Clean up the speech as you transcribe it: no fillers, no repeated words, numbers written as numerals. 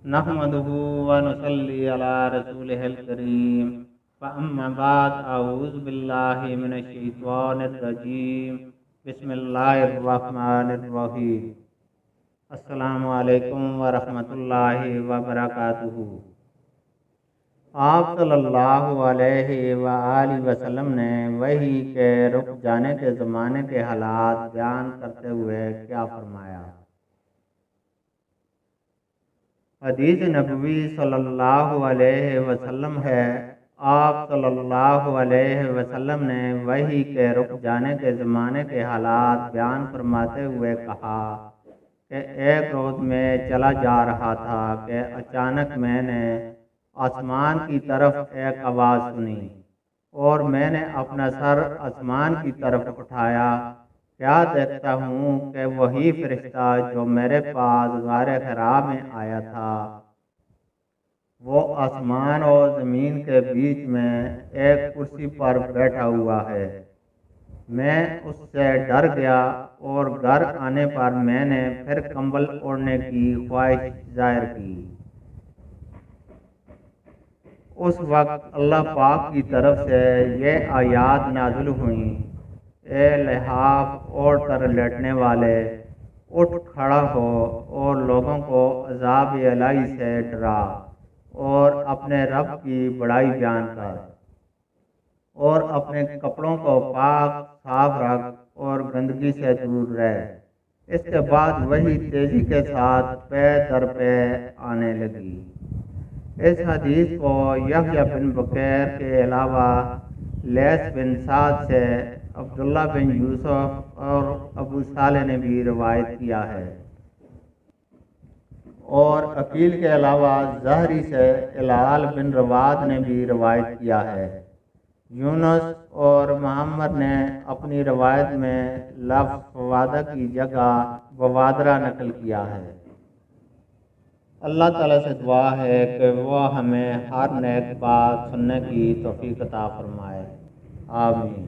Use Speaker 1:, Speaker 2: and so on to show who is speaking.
Speaker 1: नहमदुहु व नुसल्ली अला रसूलिहिल करीम अम्मा बाद अऊज़ु बिल्लाहि मिनश शैतानिर रजीम बिस्मिल्लाहिर रहमानिर रहीम। अस्सलामु अलैकुम व रहमतुल्लाहि व बरकातुहू। आप सल्लल्लाहु अलैहि व आलिहि वसल्लम ने वही के रुक जाने के ज़माने के हालात बयान करते हुए क्या फरमाया। हदीस नबवी सल्लल्लाहु अलैहि वसल्लम है, आप सल्लल्लाहु अलैहि वसल्लम ने वही के रुक जाने के ज़माने के हालात बयान फरमाते हुए कहा कि एक रोज़ में चला जा रहा था कि अचानक मैंने आसमान की तरफ एक आवाज़ सुनी और मैंने अपना सर आसमान की तरफ उठाया। क्या देखता हूँ कि वही फरिश्ता जो मेरे पास गारे हिरा में आया था, वो आसमान और ज़मीन के बीच में एक कुर्सी पर बैठा हुआ है। मैं उससे डर गया और घर आने पर मैंने फिर कंबल ओढ़ने की ख्वाहिश जाहिर की। उस वक्त अल्लाह पाक की तरफ से ये आयात नाज़िल हुई, ए लिहाफ ओढ़ कर लेटने वाले, उठ खड़ा हो और लोगों को अज़ाब इलाही से डरा और अपने रब की बड़ाई बयान कर और अपने कपड़ों को पाक साफ रख और गंदगी से दूर रह। इसके बाद वही तेजी के साथ पे दर पे आने लगी। इस हदीस को यहया बिन बुकैर के अलावा लैस बिन साद से अब्दुल्ला बिन यूसुफ और अबू सालेह ने भी रवायत किया है और अकील के अलावा ज़हरी से इलाल बिन रवाद ने भी रवायत किया है। यूनुस और मोहम्मद ने अपनी रवायत में लफ्ज़ फवादा की जगह बवादरा नकल किया है। अल्लाह ताला से दुआ है कि वह हमें हर नेक बात सुनने की तौफीक अता फरमाए। आमीन।